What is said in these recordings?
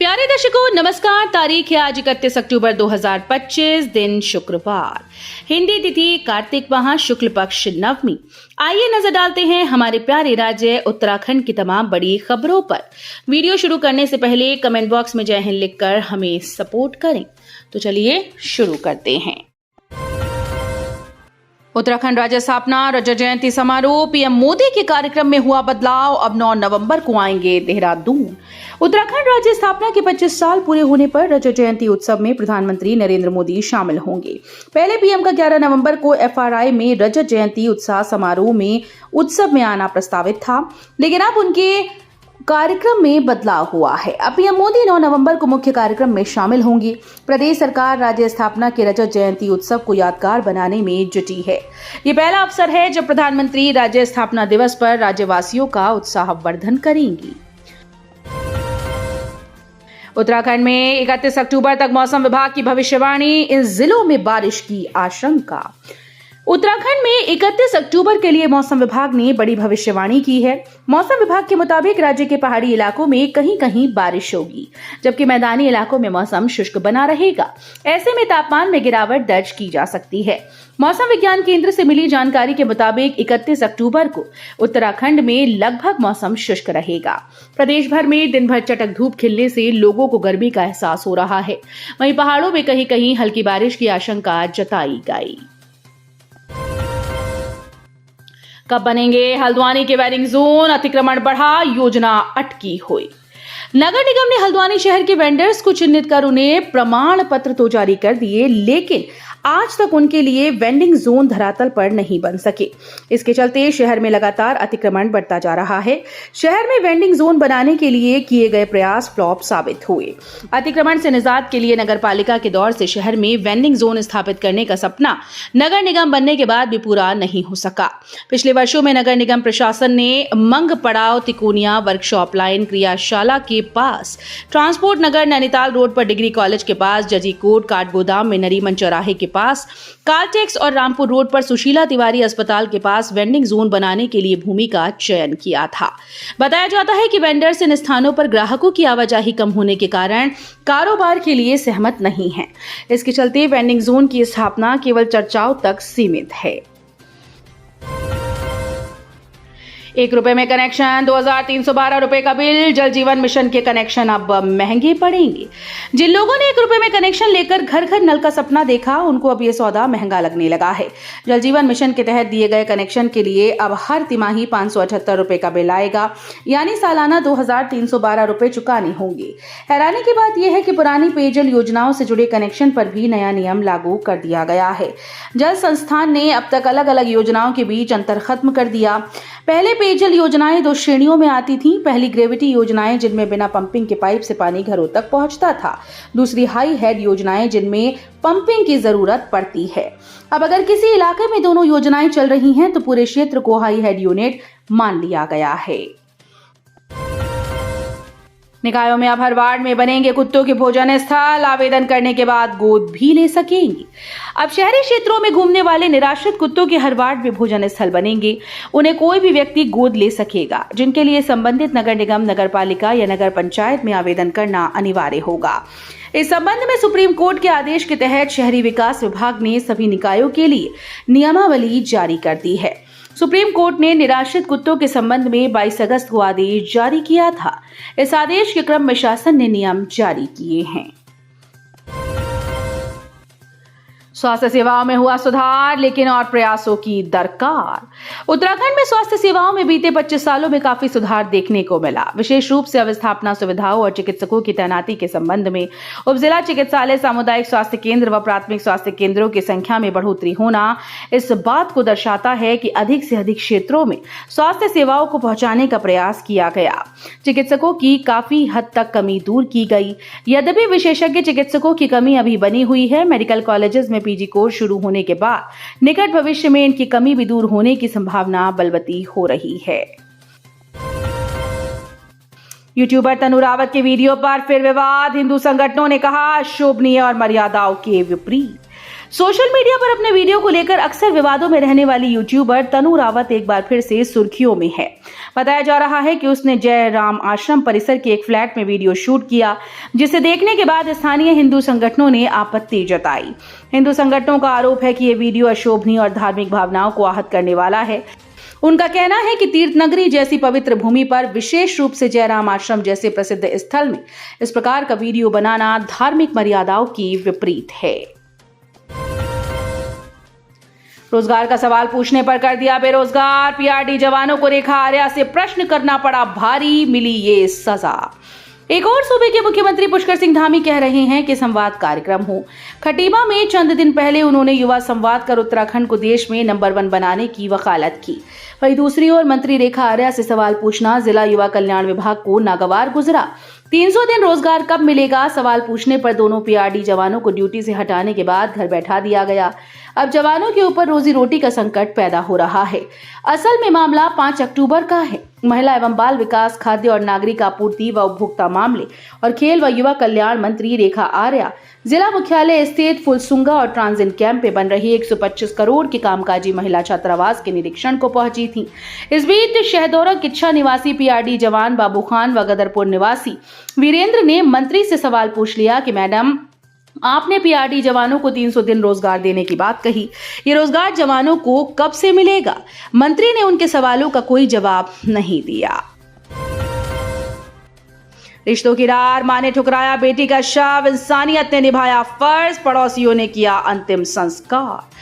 प्यारे दर्शकों नमस्कार। तारीख है आज 31 अक्टूबर 2025, दिन शुक्रवार, हिंदी तिथि कार्तिक माह शुक्ल पक्ष नवमी। आइए नजर डालते हैं हमारे प्यारे राज्य उत्तराखंड की तमाम बड़ी खबरों पर। वीडियो शुरू करने से पहले कमेंट बॉक्स में जय हिंद लिखकर हमें सपोर्ट करें। तो चलिए शुरू करते हैं। उत्तराखंड राज्य स्थापना रजत जयंती समारोह, पीएम मोदी के कार्यक्रम में हुआ बदलाव, अब 9 नवंबर को आएंगे देहरादून। उत्तराखंड राज्य स्थापना के 25 साल पूरे होने पर रजत जयंती उत्सव में प्रधानमंत्री नरेंद्र मोदी शामिल होंगे। पहले पीएम का 11 नवंबर को एफआरआई में रजत जयंती उत्सव समारोह में उत्सव में आना प्रस्तावित था, लेकिन अब उनके कार्यक्रम में बदलाव हुआ है। अब पीएम मोदी 9 नवंबर को मुख्य कार्यक्रम में शामिल होंगे। प्रदेश सरकार राज्य स्थापना के रजत जयंती उत्सव को यादगार बनाने में जुटी है। ये पहला अवसर है जब प्रधानमंत्री राज्य स्थापना दिवस पर राज्यवासियों का उत्साहवर्धन करेंगी। उत्तराखंड में 31 अक्टूबर तक मौसम विभाग की भविष्यवाणी, इन जिलों में बारिश की आशंका। उत्तराखंड में 31 अक्टूबर के लिए मौसम विभाग ने बड़ी भविष्यवाणी की है। मौसम विभाग के मुताबिक राज्य के पहाड़ी इलाकों में कहीं कहीं बारिश होगी, जबकि मैदानी इलाकों में मौसम शुष्क बना रहेगा। ऐसे में तापमान में गिरावट दर्ज की जा सकती है। मौसम विज्ञान केंद्र से मिली जानकारी के मुताबिक 31 अक्टूबर को उत्तराखंड में लगभग मौसम शुष्क रहेगा। प्रदेश भर में दिन भर चटक धूप खिलने से लोगों को गर्मी का एहसास हो रहा है। वहीं पहाड़ों में कहीं कहीं हल्की बारिश की आशंका जताई गई। कब बनेंगे हल्द्वानी के वेंडिंग जोन, अतिक्रमण बढ़ा, योजना अटकी हुई। नगर निगम ने हल्द्वानी शहर के वेंडर्स को चिन्हित कर उन्हें प्रमाण पत्र तो जारी कर दिए, लेकिन आज तक उनके लिए वेंडिंग जोन धरातल पर नहीं बन सके। इसके चलते शहर में लगातार अतिक्रमण बढ़ता जा रहा है। शहर में वेंडिंग जोन बनाने के लिए किए गए प्रयास फ्लॉप साबित हुए। अतिक्रमण से निजात के लिए नगरपालिका के दौर से शहर में वेंडिंग जोन स्थापित करने का सपना नगर निगम बनने के बाद भी पूरा नहीं हो सका। पिछले वर्षों में नगर निगम प्रशासन ने मंग पड़ाव तिकोनिया वर्कशॉप लाइन क्रियाशाला के पास, ट्रांसपोर्ट नगर नैनीताल रोड पर डिग्री कॉलेज के पास, जजीकोट काठगोदाम में नरीमन चौराहे के पास, कालटेक्स और रामपुर रोड पर सुशीला तिवारी अस्पताल के पास वेंडिंग जोन बनाने के लिए भूमि का चयन किया था। बताया जाता है कि वेंडर्स इन स्थानों पर ग्राहकों की आवाजाही कम होने के कारण कारोबार के लिए सहमत नहीं है। इसके चलते वेंडिंग जोन की स्थापना केवल चर्चाओं तक सीमित है। 1 रुपए में कनेक्शन, 2312 रुपए का बिल। जल जीवन मिशन के कनेक्शन अब महंगे पड़ेंगे। जिन लोगों ने 1 रुपए में कनेक्शन लेकर घर घर नल का सपना देखा, उनको अब ये सौदा महंगा लगने लगा है। जल जीवन मिशन के तहत दिए गए कनेक्शन के लिए अब हर तिमाही 578 रुपए का बिल आएगा, यानी सालाना 2312 रुपए चुकाने होंगे। हैरानी की बात यह है कि पुरानी पेयजल योजनाओं से जुड़े कनेक्शन पर भी नया नियम लागू कर दिया गया है। जल संस्थान ने अब तक अलग अलग योजनाओं के बीच अंतर खत्म कर दिया। पहले पेयजल योजनाएं 2 श्रेणियों में आती थीं। पहली ग्रेविटी योजनाएं, जिनमें बिना पंपिंग के पाइप से पानी घरों तक पहुंचता था। दूसरी हाई हेड योजनाएं, जिनमें पंपिंग की जरूरत पड़ती है। अब अगर किसी इलाके में दोनों योजनाएं चल रही हैं, तो पूरे क्षेत्र को हाई हेड यूनिट मान लिया गया है। निकायों में अब हर वार्ड में बनेंगे कुत्तों के भोजन स्थल, आवेदन करने के बाद गोद भी ले सकेंगे। अब शहरी क्षेत्रों में घूमने वाले निराश्रित कुत्तों के हर वार्ड में भोजन स्थल बनेंगे। उन्हें कोई भी व्यक्ति गोद ले सकेगा, जिनके लिए संबंधित नगर निगम, नगर पालिका या नगर पंचायत में आवेदन करना अनिवार्य होगा। इस संबंध में सुप्रीम कोर्ट के आदेश के तहत शहरी विकास विभाग ने सभी निकायों के लिए नियमावली जारी कर दी है। सुप्रीम कोर्ट ने निराश्रित कुत्तों के संबंध में 22 अगस्त को आदेश जारी किया था। इस आदेश के क्रम में शासन ने नियम जारी किए हैं। स्वास्थ्य सेवाओं में हुआ सुधार, लेकिन और प्रयासों की दरकार। उत्तराखंड में स्वास्थ्य सेवाओं में बीते 25 सालों में काफी सुधार देखने को मिला। विशेष रूप से अवस्थापना सुविधाओं और चिकित्सकों की तैनाती के संबंध में उपजिला चिकित्सालय, सामुदायिक स्वास्थ्य केंद्र व प्राथमिक स्वास्थ्य केंद्रों की संख्या में बढ़ोतरी होना इस बात को दर्शाता है कि अधिक से अधिक क्षेत्रों में स्वास्थ्य सेवाओं को पहुंचाने का प्रयास किया गया। चिकित्सकों की काफी हद तक कमी दूर की गई। यद्यपि विशेषज्ञ चिकित्सकों की कमी अभी बनी हुई है। मेडिकल कॉलेजेस में पीजी कोर्स शुरू होने के बाद निकट भविष्य में इनकी कमी भी दूर होने की संभावना बलवती हो रही है। यूट्यूबर तनु रावत के वीडियो पर फिर विवाद। हिंदू संगठनों ने कहा शोभनीय और मर्यादाओं के विपरीत। सोशल मीडिया पर अपने वीडियो को लेकर अक्सर विवादों में रहने वाली यूट्यूबर तनु रावत एक बार फिर से सुर्खियों में है। बताया जा रहा है कि उसने जय राम आश्रम परिसर के एक फ्लैट में वीडियो शूट किया, जिसे देखने के बाद स्थानीय हिंदू संगठनों ने आपत्ति जताई। हिंदू संगठनों का आरोप है कि ये वीडियो अशोभनीय और धार्मिक भावनाओं को आहत करने वाला है। उनका कहना है कि तीर्थ नगरी जैसी पवित्र भूमि पर, विशेष रूप से जयराम आश्रम जैसे प्रसिद्ध स्थल में इस प्रकार का वीडियो बनाना धार्मिक मर्यादाओं की विपरीत है। रोजगार का सवाल पूछने पर कर दिया बेरोजगार, पीआरडी जवानों को रेखा आर्या से प्रश्न करना पड़ा भारी, मिली ये सजा। एक और सूबे के मुख्यमंत्री पुष्कर सिंह धामी कह रहे हैं कि संवाद कार्यक्रम हो। खटीमा में चंद दिन पहले उन्होंने युवा संवाद कर उत्तराखंड को देश में नंबर 1 बनाने की वकालत की। वहीं दूसरी ओर मंत्री रेखा आर्या से सवाल पूछना जिला युवा कल्याण विभाग को नागवार गुजरा। 300 दिन रोजगार कब मिलेगा, सवाल पूछने पर दोनों पीआरडी जवानों को ड्यूटी से हटाने के बाद घर बैठा दिया गया। अब जवानों के ऊपर रोजी रोटी का संकट पैदा हो रहा है। असल में मामला 5 अक्टूबर का है। महिला एवं बाल विकास, खाद्य और नागरिक आपूर्ति व उपभोक्ता मामले और खेल व युवा कल्याण मंत्री रेखा आर्या जिला मुख्यालय स्थित फुलसुंगा और ट्रांजिट कैंप में बन रही 125 करोड़ की कामकाजी महिला छात्रावास के निरीक्षण को पहुंची थी। इस बीच शहदोरा किच्छा निवासी पीआरडी जवान बाबू खान व गदरपुर निवासी वीरेंद्र ने मंत्री से सवाल पूछ लिया कि मैडम, आपने पीआरडी जवानों को 300 दिन रोजगार देने की बात कही, ये रोजगार जवानों को कब से मिलेगा? मंत्री ने उनके सवालों का कोई जवाब नहीं दिया। रिश्तों की रार, मां ने ठुकराया बेटी का शव, इंसानियत ने निभाया फर्ज, पड़ोसियों ने किया अंतिम संस्कार।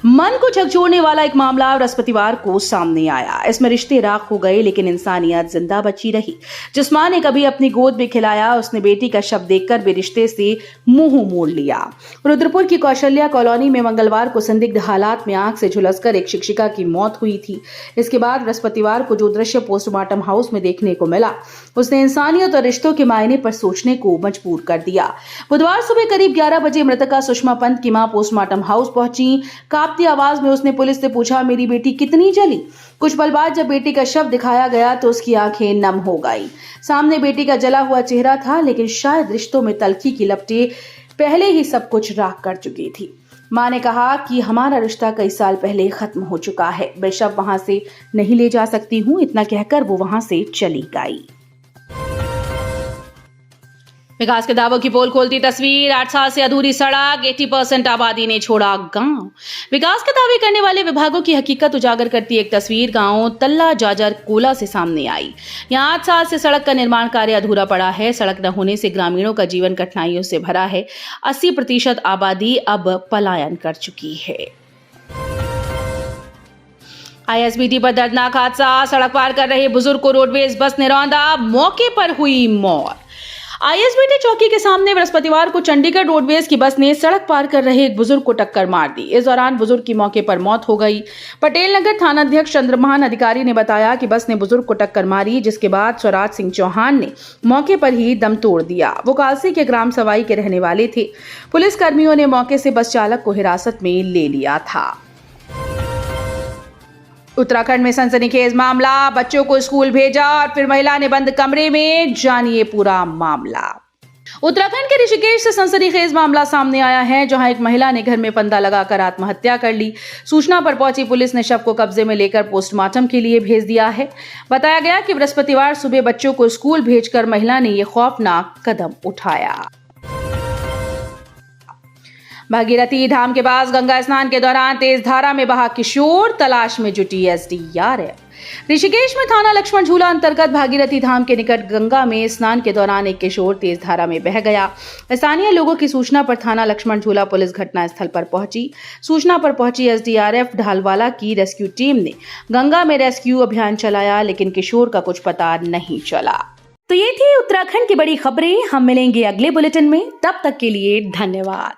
मन को झकझोरने वाला एक मामला बृहस्पतिवार को सामने आया। इसमें रिश्ते राख हो गए लेकिन इंसानियत जिंदा बची रही। जिस मां ने कभी अपनी गोद में खिलाया, उसने बेटी का शव देखकर भी रिश्ते से मुंह मोड़ लिया। रुद्रपुर की कौशल्या कॉलोनी में मंगलवार को संदिग्ध हालात में आंख से झुलसकर एक शिक्षिका की मौत हुई थी। इसके बाद बृहस्पतिवार को जो दृश्य पोस्टमार्टम हाउस में देखने को मिला, उसने इंसानियत और रिश्तों के मायने पर सोचने को मजबूर कर दिया। बुधवार सुबह करीब 11 बजे मृतका सुषमा पंत की मां पोस्टमार्टम हाउस पहुंची। कांपती आवाज में उसने पुलिस से पूछा, मेरी बेटी कितनी जली? कुछ पल बाद जब बेटी का शव दिखाया गया तो उसकी आंखें नम हो गई। सामने बेटी का जला हुआ चेहरा था, लेकिन शायद रिश्तों में तल्खी की लपटें पहले ही सब कुछ राख कर चुकी थी। मां ने कहा कि हमारा रिश्ता कई साल पहले खत्म हो चुका है, मैं शव वहां से नहीं ले जा सकती हूं। इतना कहकर वो वहां से चली गई। विकास के दावों की पोल खोलती तस्वीर, 8 साल से अधूरी सड़क, 80% आबादी ने छोड़ा गांव। विकास के दावे करने वाले विभागों की हकीकत उजागर करती एक तस्वीर गांव तल्ला जाजर कोला से सामने आई। यहां 8 साल से सड़क का निर्माण कार्य अधूरा पड़ा है। सड़क न होने से ग्रामीणों का जीवन कठिनाइयों से भरा है। 80% आबादी अब पलायन कर चुकी है। आईएसबीटी पर दर्दनाक हादसा, सड़क पार कर रहे बुजुर्ग को रोडवेज बस ने रौंदा, मौके पर हुई मौत। आईएसबीटी चौकी के सामने बृहस्पतिवार को चंडीगढ़ रोडवेज की बस ने सड़क पार कर रहे एक बुजुर्ग को टक्कर मार दी। इस दौरान बुजुर्ग की मौके पर मौत हो गई। पटेल नगर थानाध्यक्ष चंद्रमोहन अधिकारी ने बताया कि बस ने बुजुर्ग को टक्कर मारी, जिसके बाद स्वराज सिंह चौहान ने मौके पर ही दम तोड़ दिया। वो कालसी के ग्राम सवाई के रहने वाले थे। पुलिस कर्मियों ने मौके से बस चालक को हिरासत में ले लिया था। उत्तराखंड में सनसनीखेज मामला, बच्चों को स्कूल भेजा और फिर महिला ने बंद कमरे में, जानिए पूरा मामला। उत्तराखंड के ऋषिकेश से सनसनीखेज मामला सामने आया है, जहां एक महिला ने घर में फंदा लगाकर आत्महत्या कर ली। सूचना पर पहुंची पुलिस ने शव को कब्जे में लेकर पोस्टमार्टम के लिए भेज दिया है। बताया गया कि बृहस्पतिवार सुबह बच्चों को स्कूल भेजकर महिला ने यह खौफनाक कदम उठाया। भागीरथी धाम के पास गंगा स्नान के दौरान तेज धारा में बहा किशोर, तलाश में जुटी एसडीआरएफ। ऋषिकेश में थाना लक्ष्मण झूला अंतर्गत भागीरथी धाम के निकट गंगा में स्नान के दौरान एक किशोर तेज धारा में बह गया। स्थानीय लोगों की सूचना पर थाना लक्ष्मण झूला पुलिस घटनास्थल पर पहुंची। सूचना पर पहुंची एसडीआरएफ ढालवाला की रेस्क्यू टीम ने गंगा में रेस्क्यू अभियान चलाया, लेकिन किशोर का कुछ पता नहीं चला। तो ये थी उत्तराखंड की बड़ी खबरें। हम मिलेंगे अगले बुलेटिन में, तब तक के लिए धन्यवाद।